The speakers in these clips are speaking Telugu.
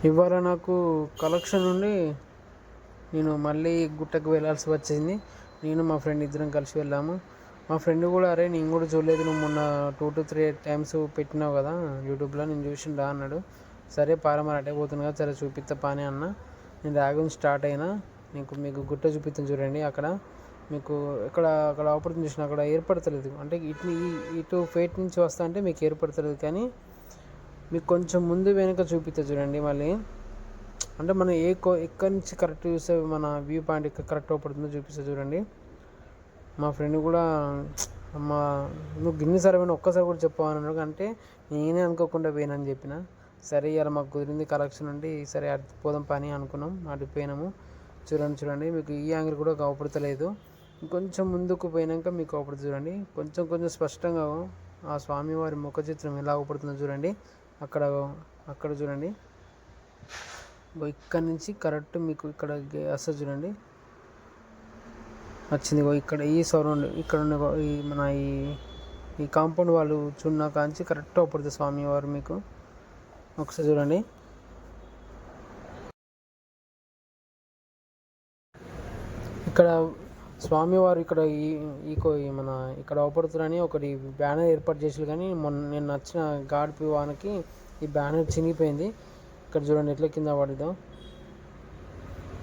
ఇవాళ నాకు కలెక్షన్ నుండి నేను మళ్ళీ గుట్టకు వెళ్ళాల్సి వచ్చింది. నేను మా ఫ్రెండ్ ఇద్దరం కలిసి వెళ్ళాము. మా ఫ్రెండ్ కూడా, అరే నేను కూడా చూడలేదు, నువ్వు మొన్న 2 to 3 టైమ్స్ పెట్టినావు కదా యూట్యూబ్లో, నేను చూసిండా అన్నాడు. సరే పారమని అటే పోతున్నా కదా, సరే చూపిస్తా పాని అన్న. నేను రాగం స్టార్ట్ అయినా, మీకు గుట్ట చూపిస్తాను చూడండి. అక్కడ మీకు అక్కడ ఆపర్చునిటీ చూసిన అక్కడ ఏర్పడతలేదు, అంటే ఇటు ఫేట్ నుంచి వస్తా అంటే మీకు ఏర్పడతలేదు, కానీ మీకు కొంచెం ముందు వెనుక చూపిస్తా చూడండి. మళ్ళీ అంటే మనం ఎక్కడి నుంచి కరెక్ట్ చూస్తే మన వ్యూ పాయింట్ ఎక్కడ కరెక్ట్ అవుపడుతుందో చూపిస్తా చూడండి. మా ఫ్రెండ్ కూడా మా నువ్వు గిన్నె సరైన ఒక్కసారి కూడా చెప్పాను అంటే నేనే అనుకోకుండా పోయినని చెప్పిన. సరే ఇవాళ మాకు కుదిరింది కలెక్షన్ అండి, సరే అటు పోదాం పని అనుకున్నాం, అటు పోయినాము. చూడండి మీకు ఈ యాంగిల్ కూడా అవపడతలేదు, కొంచెం ముందుకు పోయినాక మీకు అవపడుతుంది చూడండి. కొంచెం స్పష్టంగా ఆ స్వామివారి ముఖ చిత్రం ఎలా అవపడుతుందో చూడండి. అక్కడ చూడండి, ఇక్కడ నుంచి కరెక్ట్ మీకు ఇక్కడ వస్తుంది చూడండి, వచ్చింది ఇక్కడ ఈ సరౌండ్ ఇక్కడ ఉన్న మన ఈ కాంపౌండ్ వాళ్ళు చున్నా కాంచి కరెక్ట్ అవుపడుతుంది స్వామివారు మీకు. ఒకసారి చూడండి, ఇక్కడ స్వామివారు ఇక్కడ మన ఇక్కడ అవపడుతున్నారని ఒకటి బ్యానర్ ఏర్పాటు చేసారు, కానీ నేను నచ్చిన గాడిపి వానకి ఈ బ్యానర్ చినిగిపోయింది. ఇక్కడ చూడండి ఎట్లా కింద పడదో.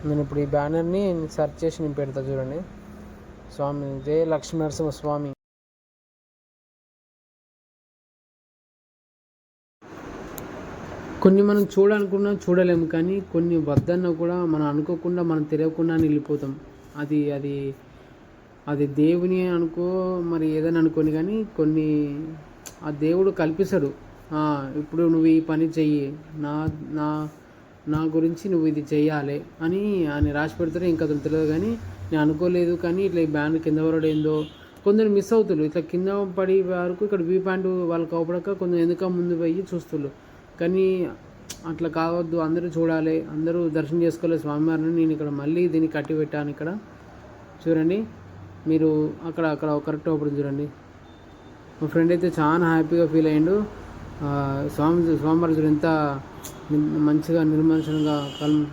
నేను ఇప్పుడు ఈ బ్యానర్ని సెర్చ్ చేసి నేను పెడతా చూడండి. స్వామి జయ లక్ష్మీ నరసింహ స్వామి. కొన్ని మనం చూడాలనుకున్నా చూడలేము, కానీ కొన్ని వద్దన్నా కూడా మనం అనుకోకుండా మనం తెలియకుండా వెళ్ళిపోతాం. అది దేవుని అనుకో మరి ఏదైనా అనుకోని, కానీ కొన్ని ఆ దేవుడు కల్పిస్తాడు. ఇప్పుడు నువ్వు ఈ పని చెయ్యి, నా గురించి నువ్వు ఇది చెయ్యాలి అని ఆయన రాసి పెడతారు. ఇంకా అతను తెలియదు, కానీ నేను అనుకోలేదు, కానీ ఇట్లా ఈ బ్యాండ్ కింద పడేందో కొందరు మిస్ అవుతున్నారు. ఇట్లా కింద పడి వరకు ఇక్కడ వ్యూ పాయింట్ వాళ్ళకి అవపడక కొందరు ఎందుక ముందు పోయి చూస్తున్నారు. కానీ అట్లా కావద్దు, అందరూ చూడాలి, అందరూ దర్శనం చేసుకోవాలి స్వామివారిని. నేను ఇక్కడ మళ్ళీ దీన్ని కట్టి పెట్టాను. ఇక్కడ చూడండి మీరు అక్కడ కరెక్ట్ అప్పుడు చూడండి. మా ఫ్రెండ్ అయితే చాలా హ్యాపీగా ఫీల్ అయ్యిండు. స్వామివారి చూడు ఎంత మంచిగా నిర్మలంగా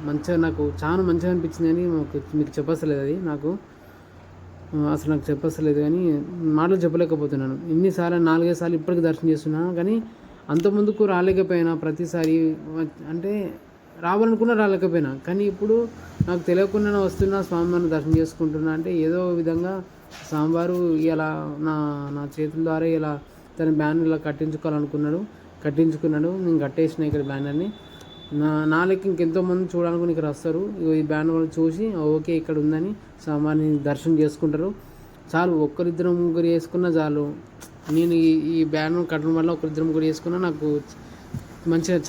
మంచిగా, నాకు చాలా మంచిగా అనిపించింది. అని మీకు చెప్పస్తలేదు, అది నాకు అసలు చెప్పస్తలేదు, కానీ మాటలు చెప్పలేకపోతున్నాను. ఇన్నిసార్లు 4-5 సార్లు ఇప్పటికీ దర్శనం చేస్తున్నాను, కానీ అంత ముందుకు రాలేకపోయినా. ప్రతిసారి అంటే రావాలనుకున్నా రాలేకపోయినా, కానీ ఇప్పుడు నాకు తెలియకుండా వస్తున్నా, స్వామివారిని దర్శనం చేసుకుంటున్నా. అంటే ఏదో విధంగా స్వామివారు ఇలా నా చేతుల ద్వారా ఇలా తన బ్యానర్ ఇలా కట్టించుకున్నాడు. నేను కట్టేసిన ఇక్కడ బ్యానర్ని. నా లెక్క ఇంకెంతోమంది చూడాలనుకుని ఇక్కడ వస్తారు. ఈ బ్యానర్ చూసి ఓకే ఇక్కడ ఉందని స్వామివారిని దర్శనం చేసుకుంటారు. చాలు, ఒక్కరిద్దరు ముగ్గురు వేసుకున్నా చాలు. నేను ఈ బ్యానర్ కట్టడం వల్ల ఒకరిద్దరు ముగ్గురు వేసుకున్నా నాకు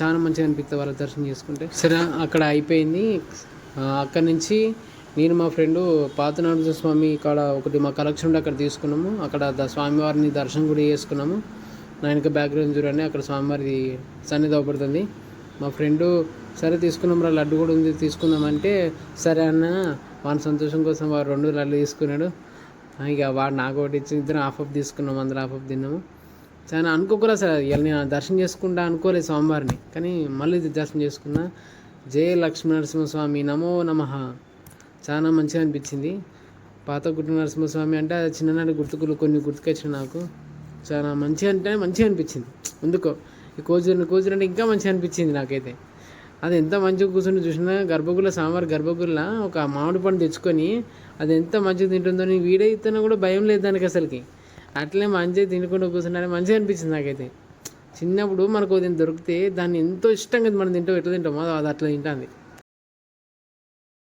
చాలా మంచిగా అనిపిస్తుంది వాళ్ళ దర్శనం చేసుకుంటే. సరే అక్కడ అయిపోయింది. అక్కడి నుంచి నేను మా ఫ్రెండు పాత నరసింహ స్వామి ఇక్కడ ఒకటి మా కలెక్షన్ ఉంటే అక్కడ తీసుకున్నాము. అక్కడ స్వామివారిని దర్శనం కూడా చేసుకున్నాము. నా వెనక బ్యాక్గ్రౌండ్ చూడండి, అక్కడ స్వామివారి సన్నిధి అవపడుతుంది. మా ఫ్రెండు సరే తీసుకున్నాం రా, లడ్డు కూడా ఉంది తీసుకుందామంటే సరే అన్న, వాని సంతోషం కోసం వాడు 2 లడ్డు తీసుకున్నాడు. ఇక వాడు నాకు ఒకటి ఇచ్చి ఇద్దరం హాఫ్ తీసుకున్నాము, అందరూ హాఫ్ తిన్నాము. చాలా అనుకోకూడదు సార్, ఇలా నేను దర్శనం చేసుకుంటా అనుకోలేదు స్వామివారిని, కానీ మళ్ళీ దర్శనం చేసుకున్నా. జయ లక్ష్మీ నరసింహస్వామి నమో నమః. చాలా మంచిగా అనిపించింది. పాత గుట్టు నరసింహస్వామి అంటే అది చిన్ననాటి కొన్ని గుర్తుకొచ్చిన నాకు. చాలా మంచిగా అనిపించింది. ఎందుకో ఈ కోజూరు అంటే ఇంకా మంచిగా అనిపించింది నాకైతే. అది ఎంత మంచిగా కూర్చొని చూసినా స్వామివారి గర్భగుడిలో ఒక మామిడి పండు తెచ్చుకొని అది ఎంత మంచిగా తింటుందో నీ వీడియో ఇస్తున్నా కూడా భయం లేదు దానికి అసలుకి. అట్లే మంచిగా తినకుండా కూర్చుంటే మంచిగా అనిపించింది నాకైతే. చిన్నప్పుడు మనకు దీన్ని దొరికితే దాన్ని ఎంతో ఇష్టంగా మనం ఎట్లా తింటామో అది అట్లా తింటుంది.